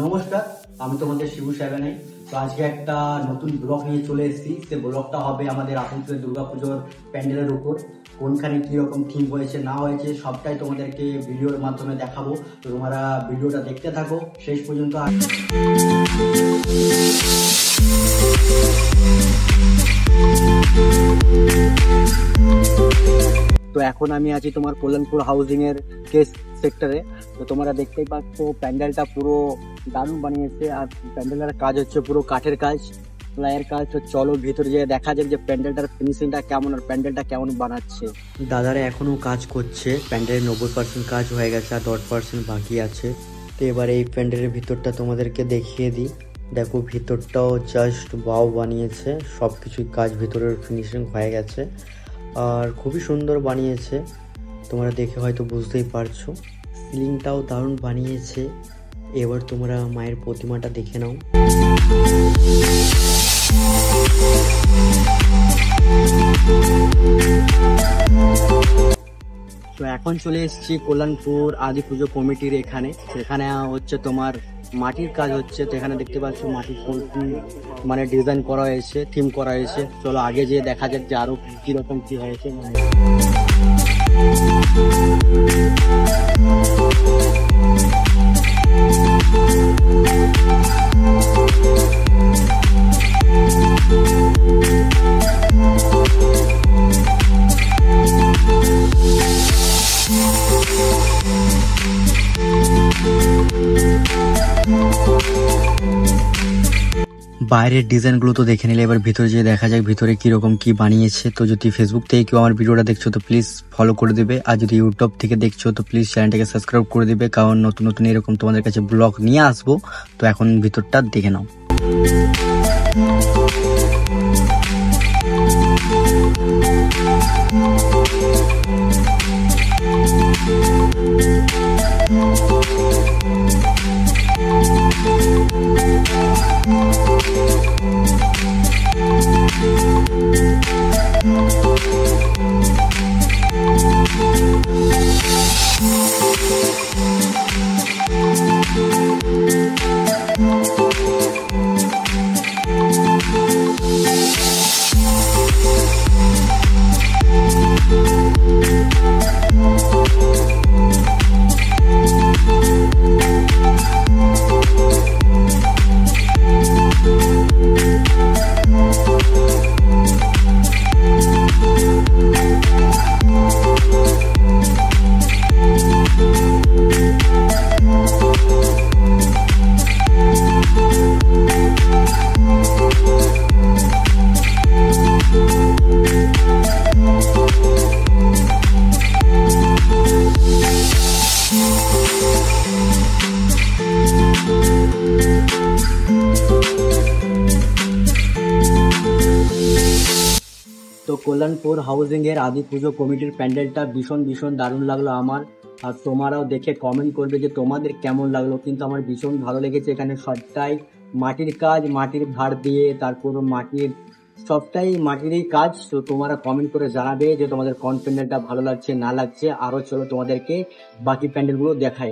নমস্কার, আমি তোমাদের শিবু সেভেনাই। তো আজকে একটা নতুন ব্লগ নিয়ে চলে এসেছি। সে ব্লগটা হবে আমাদের আসানসোলের দুর্গাপুজোর প্যান্ডেলের উপর। কোনখানে কীরকম থিম হয়েছে না হয়েছে সবটাই তোমাদেরকে ভিডিওর মাধ্যমে দেখাবো। তো তোমরা ভিডিওটা দেখতে থাকো শেষ পর্যন্ত। তো এখন আমি আছি তোমার কল্যাণপুর হাউজিং এর কেস সেক্টরে। তো তোমরা দেখতেই পাচ্ছ প্যান্ডেলটা পুরো দারুণ বানিয়েছে। আর প্যান্ডেলের কাজ হচ্ছে পুরো কাঠের কাজ, প্লাইয়ের কাজ। তো চলো ভিতরে যেয়ে দেখা যাক যে প্যান্ডেলটার ফিনিশিংটা কেমন আর প্যান্ডেলটা কেমন বানাচ্ছে। দাদারা এখনো কাজ করছে, প্যান্ডেলের 90% কাজ হয়ে গেছে আর 10% বাকি আছে। তো এবার এই প্যান্ডেলের ভিতরটা তোমাদেরকে দেখিয়ে দিই। দেখো ভিতরটাও জাস্ট ওয়াও বানিয়েছে, সব কিছুই কাজ ভিতরের ফিনিশিং হয়ে গেছে আর খুবই সুন্দর বানিয়েছে। তোমরা দেখে হয়তো বুঝতেই পারছো, সিলিংটাও দারুণ বানিয়েছে। এবার তোমরা মায়ের প্রতিমাটা দেখে নাও। তো এখন চলে এসেছি কল্যাণপুর আদি পুজো কমিটির এখানে। সেখানে হচ্ছে তোমার মাটির কাজ হচ্ছে। তো এখানে দেখতে পাচ্ছ মাটির মানে ডিজাইন করা হয়েছে, থিম করা হয়েছে। চলো আগে যেয়ে দেখা যাক যে আরো কিরকম কি হয়েছে। বাইরের ডিজাইনগুলো তো দেখে নিলে, এবার ভিতরে যেয়ে দেখা যাক ভিতরে কিরকম কি বানিয়েছে। তো যদি ফেসবুক থেকে কেউ আমার ভিডিওটা দেখছো তো প্লিজ ফলো করে দিবে, আর যদি ইউটিউব থেকে দেখছো তো প্লিজ চ্যানেলটাকে সাবস্ক্রাইব করে দিবে, কারণ নতুন নতুন এরকম তোমাদের কাছে ব্লগ নিয়ে আসবো। তো এখন ভিতরটা দেখে নাও। তো কল্যাণপুর হাউজিং এর আদি পুজো কমিটির প্যান্ডেলটা ভীষণ ভীষণ দারুণ লাগলো আমার। আর তোমরাও দেখে কমেন্ট করবে যে তোমাদের কেমন লাগলো। কিন্তু আমার ভীষণ ভালো লেগেছে। এখানে সবটাই মাটির কাজ, মাটির ভাড় দিয়ে, তারপর মাটির সবটাই মাটিরই কাজ। তো তোমরা কমেন্ট করে জানাবে যে তোমাদের কোন প্যান্ডেলটা ভালো লাগছে না লাগছে। আরো চলো তোমাদেরকে বাকি প্যান্ডেলগুলো দেখাই।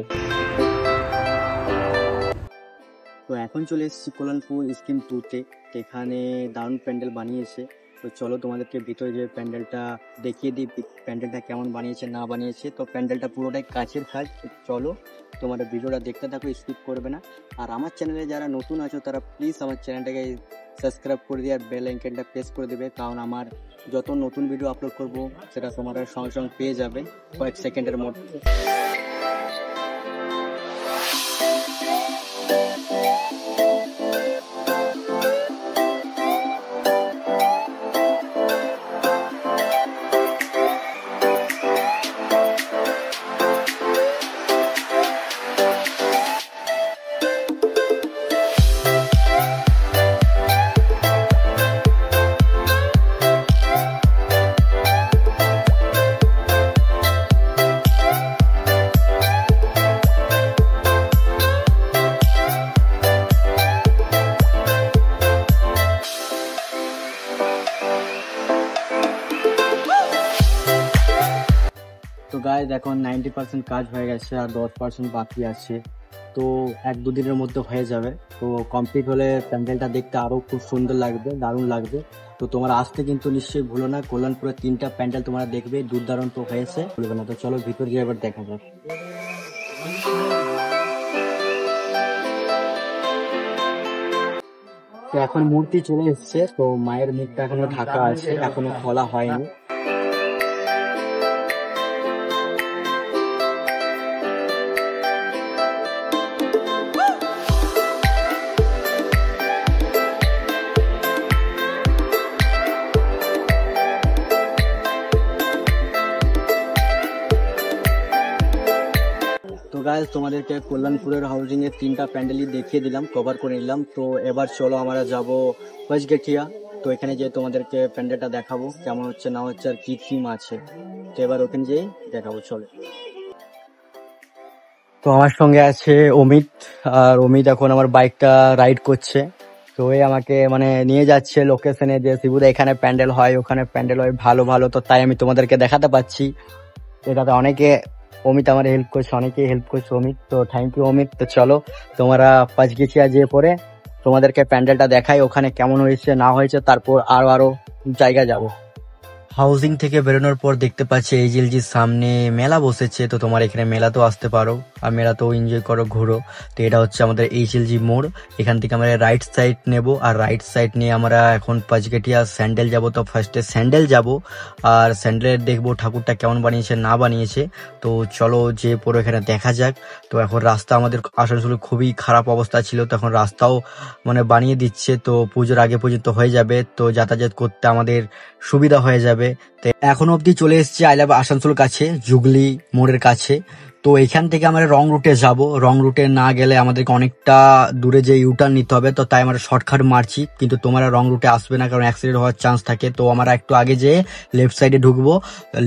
তো এখন চলে এসেছি কল্যাণপুর স্কিম 2-তে। এখানে দারুণ প্যান্ডেল বানিয়েছে। তো চলো তোমাদেরকে ভিতরে যে প্যান্ডেলটা দেখিয়ে দিই, প্যান্ডেলটা কেমন বানিয়েছে না বানিয়েছে। তো প্যান্ডেলটা পুরোটাই কাচের কাজ। চলো তোমাদের ভিডিওটা দেখতে থাকো, স্কিপ করবে না। আর আমার চ্যানেলে যারা নতুন আছো তারা প্লিজ আমার চ্যানেলটাকে সাবস্ক্রাইব করে দিয়ে আর বেল আইকনটা প্রেস করে দেবে, কারণ আমার যত নতুন ভিডিও আপলোড করব সেটা তোমরা সঙ্গে সঙ্গে পেয়ে যাবে কয়েক সেকেন্ডের মধ্যে। তো গাইজ এখন 90% কাজ হয়ে গেছে আর 10% বাকি আছে। তো 1-2 দিনের মধ্যে হয়ে যাবে। তো কমপ্লিট হলে প্যান্ডেলটা দেখতে আরো খুব সুন্দর লাগবে, দারুণ লাগবে। তো তোমরা আসতে কিন্তু নিশ্চয়ই ভুলো না, কল্যাণপুরে 3টা প্যান্ডেল তোমরা দেখবে, দুর্দান্ত হয়েছে, ভুলবে না। তো চলো ভিতর গিয়ে এবার দেখা যাক। তো এখন মূর্তি চলে এসছে, তো মায়ের মুখটা এখনো ঢাকা আছে, এখনো খোলা হয়নি। তো গাইস, তোমাদেরকে কল্যাণপুরের হাউজিং এর 3টা প্যান্ডেলই দেখিয়ে দিলাম, কভার করে নিলাম। তো এবার চলো আমরা যাব পঁচগেঠিয়া। তো এখানে যে তোমাদেরকে প্যান্ডেলটা দেখাবো কেমন হচ্ছে না হচ্ছে আর কি থিম আছে, তো এবার ওখানে যেই দেখাবো, চলো। তো আমার সঙ্গে আছে অমিত, আর অমিত এখন আমার বাইকটা রাইড করছে। তো এই আমাকে মানে নিয়ে যাচ্ছে লোকেশনে, যে শিবুদা এখানে প্যান্ডেল হয়, ওখানে প্যান্ডেল হয় ভালো ভালো। তো তাই আমি তোমাদেরকে দেখাতে পাচ্ছি। এটাতে অনেকে অমিত আমার হেল্প করছে, অনেকেই হেল্প করছে অমিত, তো থ্যাংক ইউ অমিত। তো চলো তোমরা পাঁচগেছিয়া যেয়ে পরে তোমাদেরকে প্যান্ডেলটা দেখাই, ওখানে কেমন হয়েছে না হয়েছে, তারপর আরো জায়গা যাব। হাউজিং থেকে বেরোনোর পর দেখতে পাচ্ছি এইচএলজির সামনে মেলা বসেছে। তো তোমার এখানে মেলাতেও আসতে পারো, আর মেলাতেও এনজয় করো, ঘুরো। তো এটা হচ্ছে আমাদের এইচএলজি মোড়। এখান থেকে আমরা রাইট সাইড নেব, আর রাইট সাইড নিয়ে আমরা এখন পাঁচগেটিয়া স্যান্ডেল যাব। তো ফার্স্টে স্যান্ডেল যাব, আর স্যান্ডেলের দেখবো ঠাকুরটা কেমন বানিয়েছে না বানিয়েছে। তো চলো যে পুরো এখানে দেখা যাক। তো এখন রাস্তা আমাদের আসানসোলে খুবই খারাপ অবস্থা ছিল, তো এখন রাস্তাও মানে বানিয়ে দিচ্ছে। তো পুজোর আগে পর্যন্ত হয়ে যাবে, তো যাতায়াত করতে আমাদের সুবিধা হয়ে যাবে। তো এখন অবধি চলে এসেছি আই লাভ আসানসোল কাছে, জুগলি মোড়ের কাছে। তো এখান থেকে আমরা রং রুটে যাব, রং রুটে না গেলে আমাদেরকে অনেকটা দূরে যে ইউটার্ন নিতে হবে। তো তাই আমরা শর্টকাট মারছি, কিন্তু তোমরা রং রুটে আসবে না, কারণ অ্যাক্সিডেন্ট হওয়ার চান্স থাকে। তো আমরা একটু আগে যেয়ে লেফট সাইডে ঢুকবো,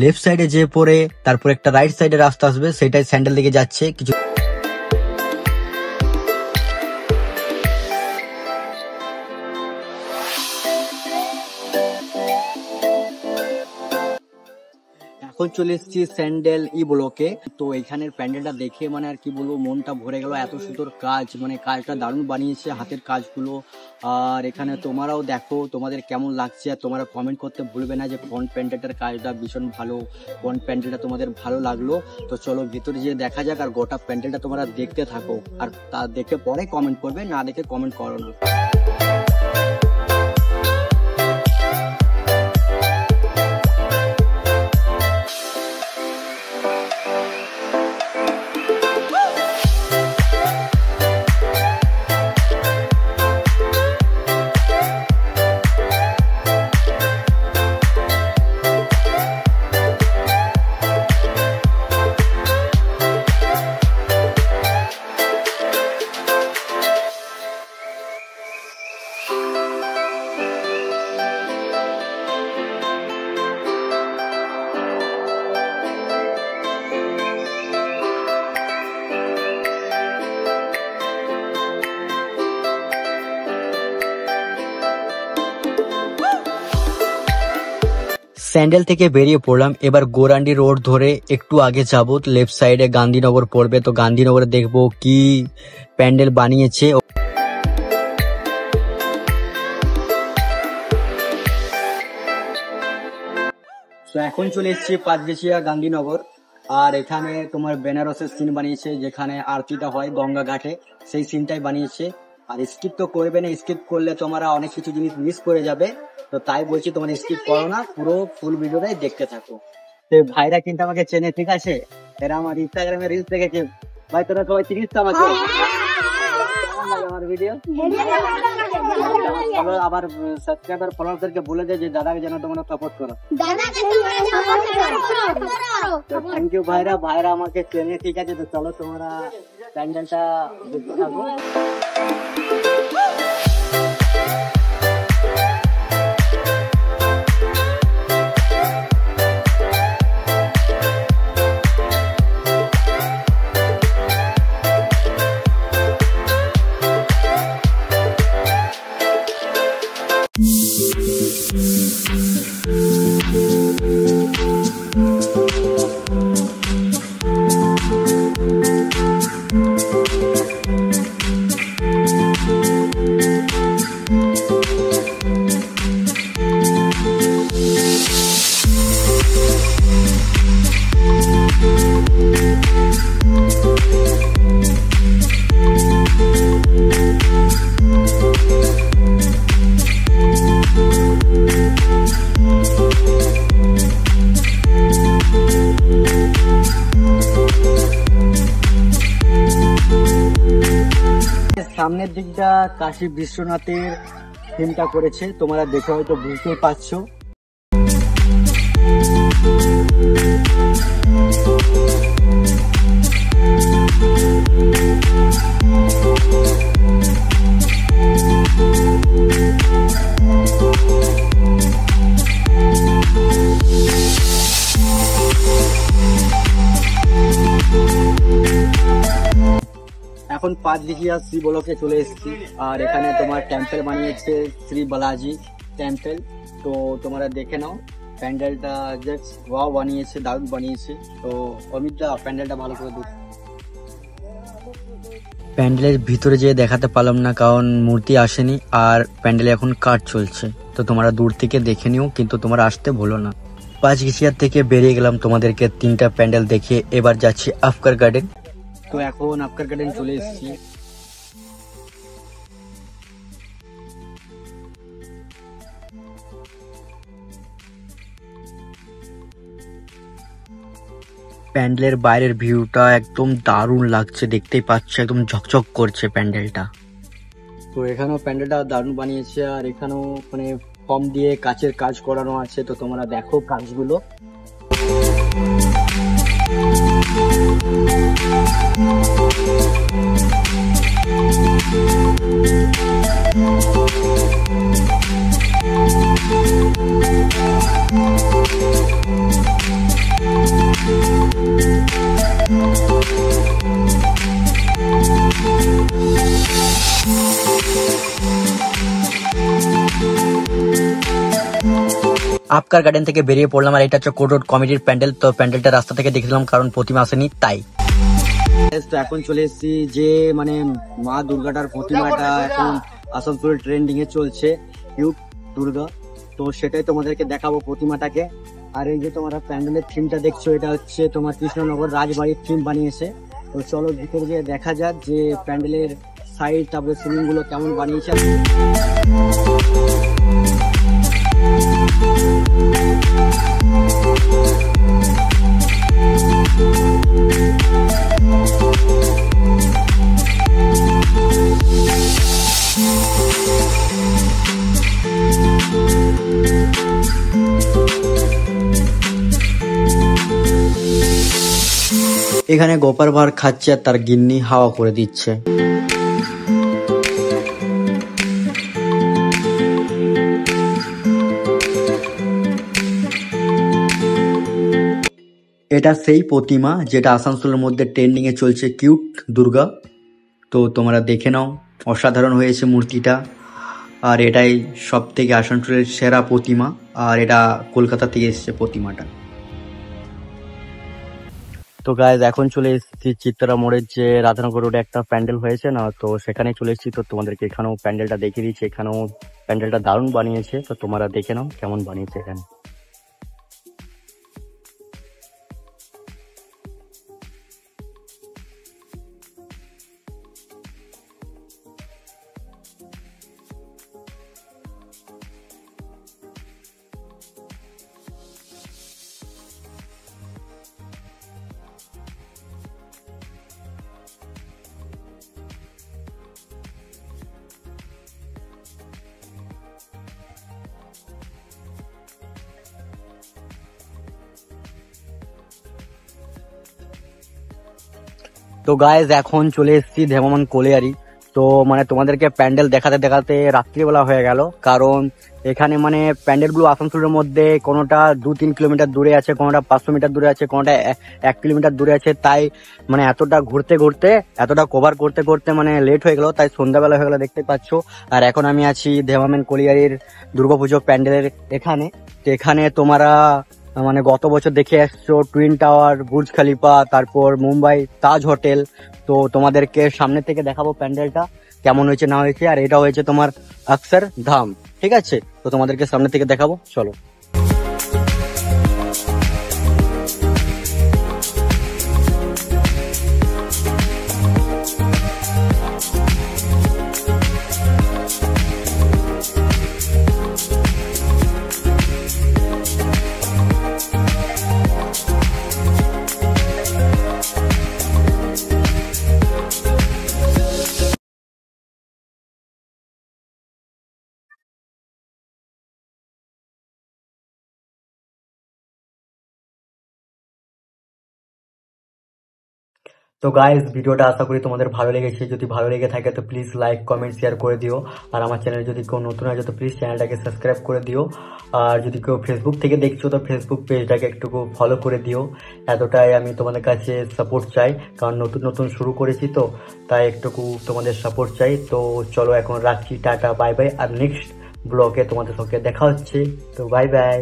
লেফট সাইডে যেয়ে পরে তারপর একটা রাইট সাইডে রাস্তা আসবে, সেটাই স্যান্ডেল দিকে যাচ্ছে। কিছু এখন চলে এসেছি স্যান্ডেল ই ব্লকে। তো এখানের প্যান্ডেলটা দেখে মানে আর কি বলবো, মনটা ভরে গেল। এত সুন্দর কাজ, মানে কাজটা দারুণ বানিয়েছে, হাতের কাজগুলো। আর এখানে তোমরাও দেখো তোমাদের কেমন লাগছে, আর তোমরা কমেন্ট করতে ভুলবে না যে কোন প্যান্ডেলটার কাজটা ভীষণ ভালো, কোন প্যান্ডেলটা তোমাদের ভালো লাগলো। তো চলো ভিতরে গিয়ে দেখা যাক, আর গোটা প্যান্ডেলটা তোমরা দেখতে থাকো, আর তা দেখে পরে কমেন্ট করবে, না দেখে কমেন্ট করো না। স্যান্ডেল থেকে বেরিয়ে পড়লাম, এবার গোরান্ডি রোড ধরে একটু আগে যাব, লেফট সাইডে গান্ধীনগর পড়বে। তো গান্ধীনগরে দেখবো কি প্যান্ডেল বানিয়েছে। তো এখন চলে এসেছি পাঁচগেছিয়া গান্ধীনগর, আর এখানে তোমার বেনারসের সিন বানিয়েছে, যেখানে আরতিটা হয় গঙ্গা ঘাটে, সেই সিনটাই বানিয়েছে। আর স্কিপ তো করবে না, স্কিপ করলে তোমরা অনেক কিছু জিনিস মিস করে যাবে। তো তাই বলছি তোমরা স্কিপ করো না, পুরো ফুল ভিডিওটাই দেখতে থাকো। তো ভাইরা কিন্তু আমাকে চেনে, ঠিক আছে, এরা আমার ইনস্টাগ্রামে রিলস দেখেছে। ভাই তোরা সবাই চিনিস তো আমাকে? কেমন লাগে আমার ভিডিও? আবার সাবস্ক্রাইবার ফলোয়ারদেরকে বলে দে যে দাদাকে যেন তোমরা সাপোর্ট করো। থ্যাংক ইউ ভাইরা, ভাইরা আমাকে চেনে, ঠিক আছে। তো চলো তোমরা প্যান্ডেলটা দেখতে থাকো। সামনের দিকটা কাশী বিশ্বনাথের থিমটা করেছে, তোমরা দেখে হয়তো বুঝতেই পারছো। এখন পাঁচদিঘিয়া শ্রী বলকে চলে এসেছি, আর এখানে তোমার টেম্পল বানিয়েছে শ্রী বালাজি টেম্পল। তো তোমরা দেখে নাও প্যান্ডেলটা, জাস্ট ওয়াও বানিয়েছে, দারুণ বানিয়েছে। তো অমিতদা প্যান্ডেলটা ভালো করে দেখ। প্যান্ডেলের ভিতরে যেয়ে দেখাতে পারলাম না, কারণ মূর্তি আসেনি আর প্যান্ডেলে এখন কাজ চলছে। তো তোমরা দূর থেকে দেখে নিও, কিন্তু তোমরা আসতে ভুলো না। পাঁচঘিসিয়া থেকে বেরিয়ে গেলাম তোমাদেরকে তিনটা প্যান্ডেল দেখিয়ে। এবার যাচ্ছি আফকার গার্ডেন। তো এখন আফকার গার্ডেন চলে এসেছি। প্যান্ডেলের বাইরের ভিউটা একদম দারুণ লাগছে, দেখতেই পাচ্ছ, একদম ঝকঝক করছে প্যান্ডেলটা। তো এখানেও প্যান্ডেলটা দারুণ বানিয়েছে, আর এখানেও মানে ফর্ম দিয়ে কাচের কাজ করানো আছে। তো তোমরা দেখো কাজগুলো। আফকার গার্ডেন থেকে বেরিয়ে পড়লাম, আর এটা হচ্ছে কোর্ট রোড কমিটির প্যান্ডেল। তো প্যান্ডেলটা রাস্তা থেকে দেখলাম, কারণ প্রতিমা আসেনি তাই। তো এখন চলে এসেছি যে মানে মা দুর্গাটার প্রতিমাটা এখন আসানসোলের ট্রেন্ডিং এ চলছে, কিউট দুর্গা। তো সেটাই তোমাদেরকে দেখাবো প্রতিমাটাকে। আর এই যে তোমরা প্যান্ডেলের থিমটা দেখছো, এটা হচ্ছে তোমার কৃষ্ণনগর রাজবাড়ির থিম বানিয়েছে। তো চলো ভিতরে গিয়ে দেখা যাক যে প্যান্ডেলের সাইড, তারপরে সিলিং গুলো কেমন বানিয়েছে। এখানে গোপাল ভাঁড় খাচ্ছে আর তার গিন্নি হাওয়া করে দিচ্ছে। এটা সেই প্রতিমা যেটা আসানসোলের মধ্যে ট্রেন্ডিং এ চলছে, কিউট দুর্গা। তো তোমরা দেখে নাও, অসাধারণ হয়েছে মূর্তিটা। আর এটাই সব থেকে আসানসোলের সেরা প্রতিমা, আর এটা কলকাতা থেকে এসেছে প্রতিমাটা। তো গাইজ এখন চলে এসেছি চিত্রা মোড়ের যে রাধানগর রোডে একটা প্যান্ডেল হয়েছে না, তো সেখানে চলে এসেছি। তো তোমাদেরকে এখানেও প্যান্ডেলটা দেখিয়ে দিচ্ছি। এখানেও প্যান্ডেলটা দারুণ বানিয়েছে, তো তোমরা দেখে নাও কেমন বানিয়েছে এখানে। তো গাইজ এখন চলে এসেছি ধেমামান কোলিয়ারি। তো মানে তোমাদেরকে প্যান্ডেল দেখাতে দেখাতে রাত্রিবেলা হয়ে গেল, কারণ এখানে মানে প্যান্ডেলগুলো আসানসোলের মধ্যে কোনোটা 2-3 কিলোমিটার দূরে আছে, কোনোটা 500 মিটার দূরে আছে, কোনোটা 1 কিলোমিটার দূরে আছে। তাই মানে এতটা ঘুরতে ঘুরতে, এতটা কভার করতে করতে মানে লেট হয়ে গেল, তাই সন্ধ্যাবেলা হয়ে গেল, দেখতে পাচ্ছ। আর এখন আমি আছি ধেমামান কোলিয়ারির দুর্গাপুজো প্যান্ডেলের এখানে। তো এখানে তোমরা মানে গত বছর দেখে আসছো টুইন টাওয়ার, বুর্জ খালিফা, তারপর মুম্বাই তাজ হোটেল। তো তোমাদেরকে সামনে থেকে দেখাবো প্যান্ডেলটা কেমন হয়েছে না হয়েছে। আর এটা হয়েছে তোমার অক্ষর ধাম, ঠিক আছে? তো তোমাদেরকে সামনে থেকে দেখাবো, চলো। তো গাইস, ভিডিওটা আশা করি তোমাদের ভালো লেগেছে। যদি ভালো লেগে থাকে তো প্লিজ লাইক, কমেন্ট, শেয়ার করে দিও। আর আমার চ্যানেলে যদি কেউ নতুন আছে তো প্লিজ চ্যানেলটাকে সাবস্ক্রাইব করে দিও। আর যদি কেউ ফেসবুক থেকে দেখছো তো ফেসবুক পেজটাকে একটু ফলো করে দিও। এতটাই আমি তোমাদের কাছে সাপোর্ট চাই, কারণ নতুন নতুন শুরু করেছি তো, তাই একটুকু তোমাদের সাপোর্ট চাই। তো চলো এখন রাখছি, টাটা, বাই বাই। আর নেক্সট ব্লগে তোমাদের সঙ্গে দেখা হচ্ছে। তো বাই বাই।